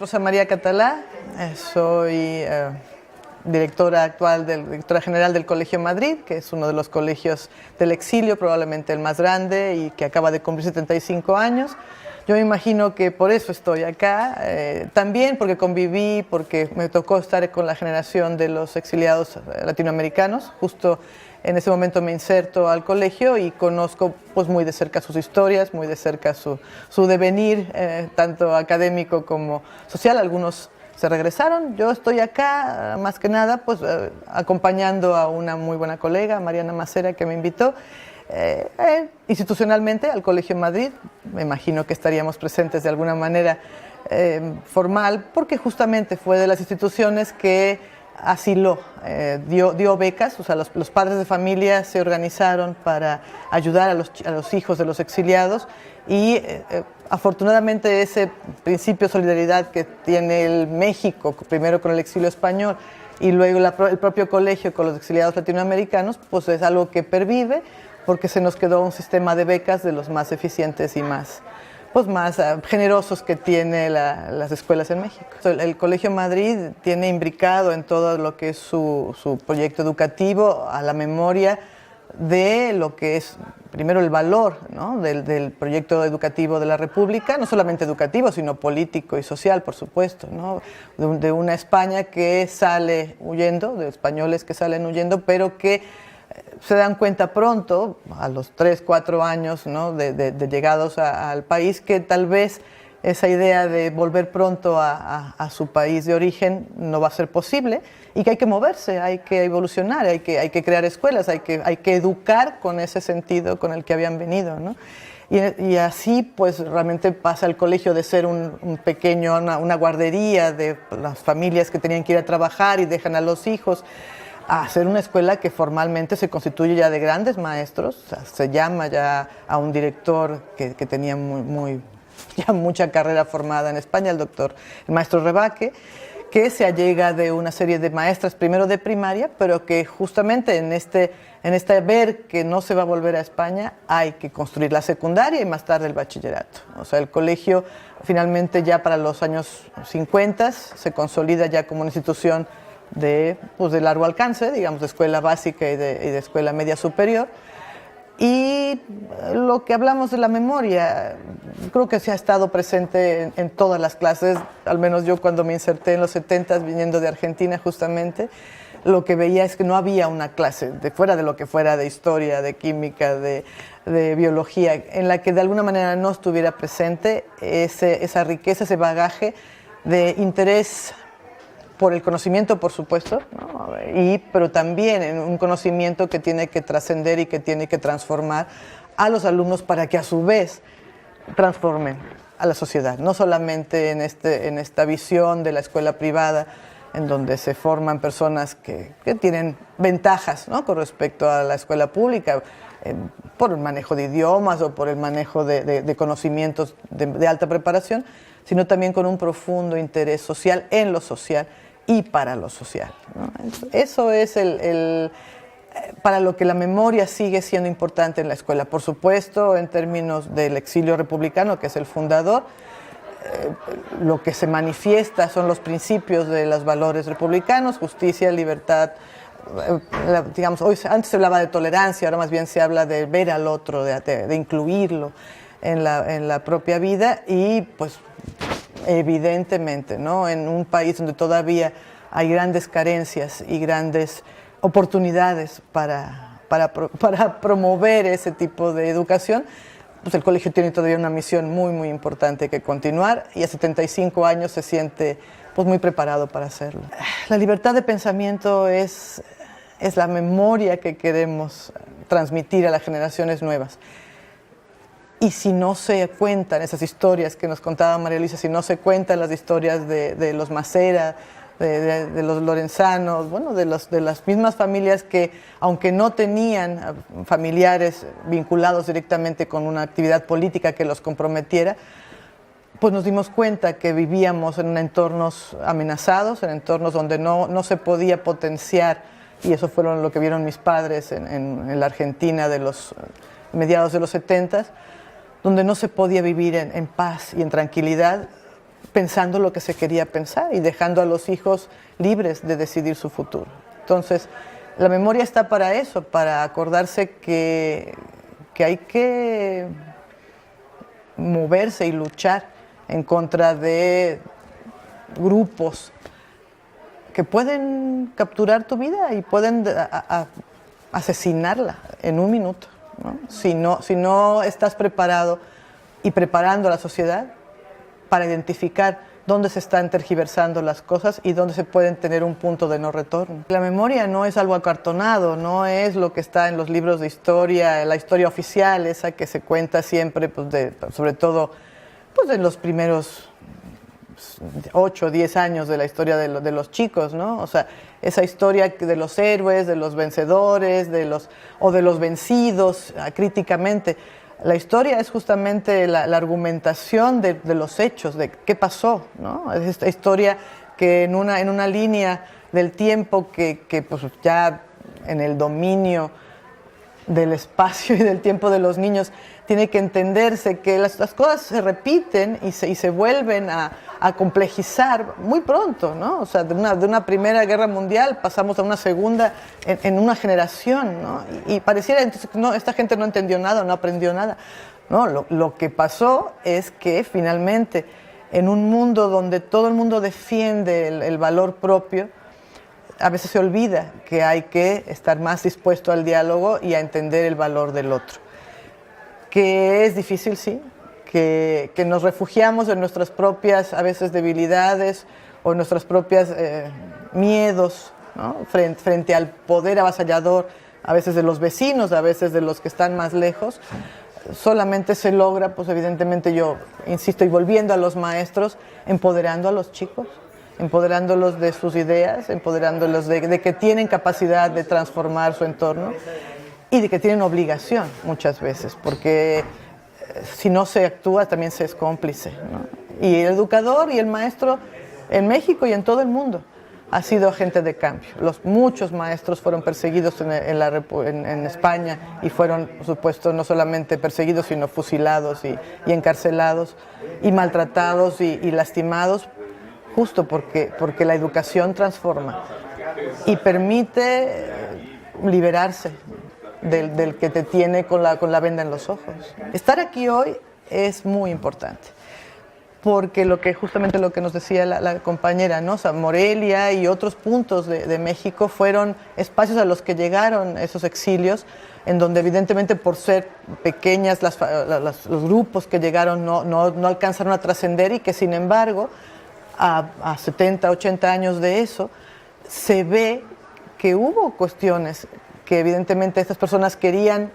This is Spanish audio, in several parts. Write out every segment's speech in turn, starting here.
Rosa María Catalá, soy directora general del Colegio Madrid, que es uno de los colegios del exilio, probablemente el más grande y que acaba de cumplir 75 años. Yo me imagino que por eso estoy acá, también porque conviví, porque me tocó estar con la generación de los exiliados latinoamericanos. Justo en ese momento me inserto al colegio y conozco pues, muy de cerca sus historias, muy de cerca su devenir, tanto académico como social. Algunos se regresaron. Yo estoy acá, más que nada, pues acompañando a una muy buena colega, Mariana Macera, que me invitó institucionalmente al Colegio Madrid. Me imagino que estaríamos presentes de alguna manera formal, porque justamente fue de las instituciones que asiló, dio becas. O sea, los padres de familia se organizaron para ayudar a los hijos de los exiliados y afortunadamente ese principio de solidaridad que tiene el México, primero con el exilio español y luego el propio colegio con los exiliados latinoamericanos, pues es algo que pervive, porque se nos quedó un sistema de becas de los más eficientes y más generosos que tiene las escuelas en México. El Colegio Madrid tiene imbricado en todo lo que es su proyecto educativo a la memoria de lo que es, primero, el valor, ¿no?, del proyecto educativo de la República, no solamente educativo, sino político y social, por supuesto, ¿no?, de una España que sale huyendo, de españoles que salen huyendo, pero que se dan cuenta pronto, a los 3, 4 años, ¿no?, de llegados al país, que tal vez esa idea de volver pronto a su país de origen no va a ser posible y que hay que moverse, hay que evolucionar, hay que crear escuelas, hay que educar con ese sentido con el que habían venido, ¿no? Y así pues realmente pasa el colegio de ser un pequeño, una guardería de las familias que tenían que ir a trabajar y dejan a los hijos, a ser una escuela que formalmente se constituye ya de grandes maestros. O sea, se llama ya a un director que tenía ya mucha carrera formada en España, el maestro Rebaque, que se allega de una serie de maestras, primero de primaria, pero que justamente en este ver que no se va a volver a España, hay que construir la secundaria y más tarde el bachillerato. O sea, el colegio finalmente ya para los años 50 se consolida ya como una institución de largo alcance, digamos, de escuela básica y de escuela media superior. Y lo que hablamos de la memoria, creo que se ha estado presente en todas las clases, al menos yo cuando me inserté en los 70, viniendo de Argentina justamente, lo que veía es que no había una clase, fuera de lo que fuera de historia, de química, de biología, en la que de alguna manera no estuviera presente esa riqueza, ese bagaje de interés por el conocimiento, por supuesto, ¿no?, pero también en un conocimiento que tiene que trascender y que tiene que transformar a los alumnos para que a su vez transformen a la sociedad, no solamente en esta visión de la escuela privada, en donde se forman personas que tienen ventajas, ¿no?, con respecto a la escuela pública, por el manejo de idiomas o por el manejo de conocimientos de alta preparación, sino también con un profundo interés social en lo social y para lo social, ¿no? Eso es para lo que la memoria sigue siendo importante en la escuela. Por supuesto, en términos del exilio republicano, que es el fundador, lo que se manifiesta son los principios de los valores republicanos: justicia, libertad. Digamos, antes se hablaba de tolerancia, ahora más bien se habla de ver al otro, de incluirlo en la propia vida. Y pues evidentemente, ¿no?, en un país donde todavía hay grandes carencias y grandes oportunidades para promover ese tipo de educación, pues el colegio tiene todavía una misión muy, muy importante que continuar, y a 75 años se siente pues muy preparado para hacerlo. La libertad de pensamiento es la memoria que queremos transmitir a las generaciones nuevas. Y si no se cuentan esas historias que nos contaba María Luisa, si no se cuentan las historias de los Macera, de los Lorenzanos, bueno, de las mismas familias que, aunque no tenían familiares vinculados directamente con una actividad política que los comprometiera, pues nos dimos cuenta que vivíamos en entornos amenazados, en entornos donde no se podía potenciar, y eso fue lo que vieron mis padres en la Argentina de los mediados de los 70, donde no se podía vivir en paz y en tranquilidad, pensando lo que se quería pensar y dejando a los hijos libres de decidir su futuro. Entonces, la memoria está para eso, para acordarse que hay que moverse y luchar en contra de grupos que pueden capturar tu vida y pueden asesinarla en un minuto, ¿no? Si no estás preparado y preparando a la sociedad para identificar dónde se están tergiversando las cosas y dónde se pueden tener un punto de no retorno. La memoria no es algo acartonado, no es lo que está en los libros de historia, la historia oficial, esa que se cuenta siempre, pues sobre todo pues en los primeros 8 o 10 años de la historia de los chicos, ¿no? O sea, esa historia de los héroes, de los vencedores, o de los vencidos críticamente. La historia es justamente la argumentación de los hechos, de qué pasó, ¿no? Es esta historia que en una línea del tiempo que pues ya en el dominio del espacio y del tiempo de los niños tiene que entenderse que las cosas se repiten y se vuelven a complejizar muy pronto, ¿no? O sea, de una primera guerra mundial pasamos a una segunda en una generación, ¿no? Y pareciera entonces que no, esta gente no entendió nada, no aprendió nada. No, lo que pasó es que finalmente en un mundo donde todo el mundo defiende el valor propio, a veces se olvida que hay que estar más dispuesto al diálogo y a entender el valor del otro. Que es difícil, sí, que nos refugiamos en nuestras propias, a veces, debilidades o en nuestras propias miedos, ¿no? Frente al poder avasallador, a veces de los vecinos, a veces de los que están más lejos. Solamente se logra, pues evidentemente yo insisto, y volviendo a los maestros, empoderando a los chicos, empoderándolos de sus ideas, empoderándolos de que tienen capacidad de transformar su entorno y de que tienen obligación muchas veces, porque si no se actúa también se es cómplice, ¿no? Y el educador y el maestro en México y en todo el mundo ha sido agente de cambio. Muchos maestros fueron perseguidos en España y fueron, por supuesto, no solamente perseguidos, sino fusilados y encarcelados y maltratados y lastimados, justo porque la educación transforma y permite liberarse del que te tiene con la venda en los ojos. Estar aquí hoy es muy importante, porque justamente lo que nos decía la compañera, ¿no? O sea, Morelia y otros puntos de México fueron espacios a los que llegaron esos exilios, en donde evidentemente por ser pequeñas los grupos que llegaron no alcanzaron a trascender y que sin embargo a 70, 80 años de eso se ve que hubo cuestiones que evidentemente estas personas querían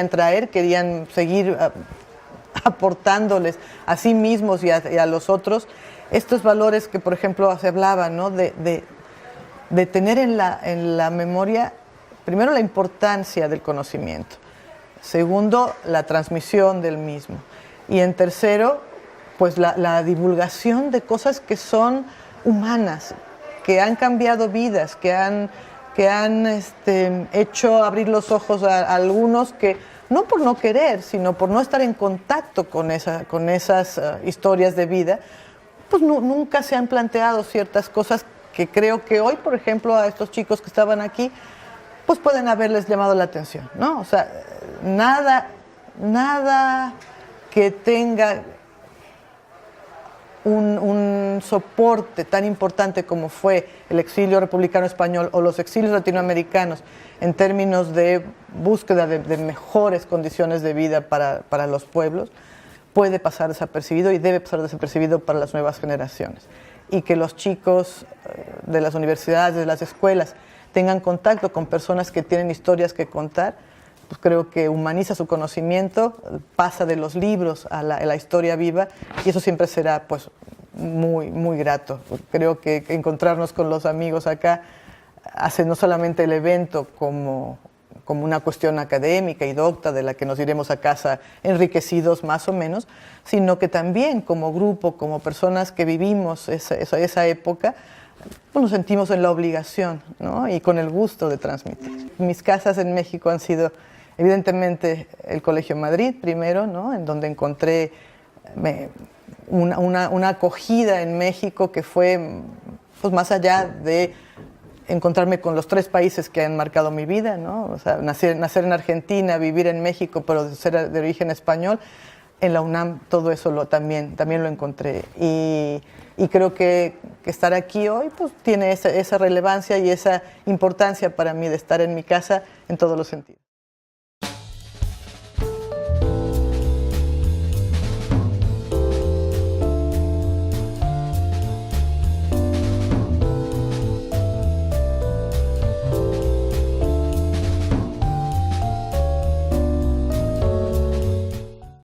traer, querían seguir aportándoles a sí mismos y a los otros estos valores que, por ejemplo, se hablaba, ¿no? de tener en la memoria, primero, la importancia del conocimiento, segundo, la transmisión del mismo, y en tercero, pues la divulgación de cosas que son humanas, que han cambiado vidas, que han hecho abrir los ojos a algunos que, no por no querer, sino por no estar en contacto con esas historias de vida, pues nunca se han planteado ciertas cosas que creo que hoy, por ejemplo, a estos chicos que estaban aquí, pues pueden haberles llamado la atención, ¿no? O sea, nada que tenga un soporte tan importante como fue el exilio republicano español o los exilios latinoamericanos en términos de búsqueda de mejores condiciones de vida para los pueblos, puede pasar desapercibido y debe pasar desapercibido para las nuevas generaciones. Y que los chicos de las universidades, de las escuelas, tengan contacto con personas que tienen historias que contar, pues creo que humaniza su conocimiento, pasa de los libros a la historia viva, y eso siempre será pues muy, muy grato. Creo que encontrarnos con los amigos acá hace no solamente el evento como una cuestión académica y docta de la que nos iremos a casa enriquecidos más o menos, sino que también como grupo, como personas que vivimos esa época, pues nos sentimos en la obligación, ¿no? Y con el gusto de transmitir. Mis casas en México han sido evidentemente el Colegio Madrid primero, ¿no? En donde encontré una acogida en México que fue pues, más allá de encontrarme con los 3 países que han marcado mi vida, ¿no? O sea, nacer en Argentina, vivir en México, pero ser de origen español. En la UNAM todo eso también lo encontré. Y creo que estar aquí hoy pues, tiene esa relevancia y esa importancia para mí de estar en mi casa en todos los sentidos.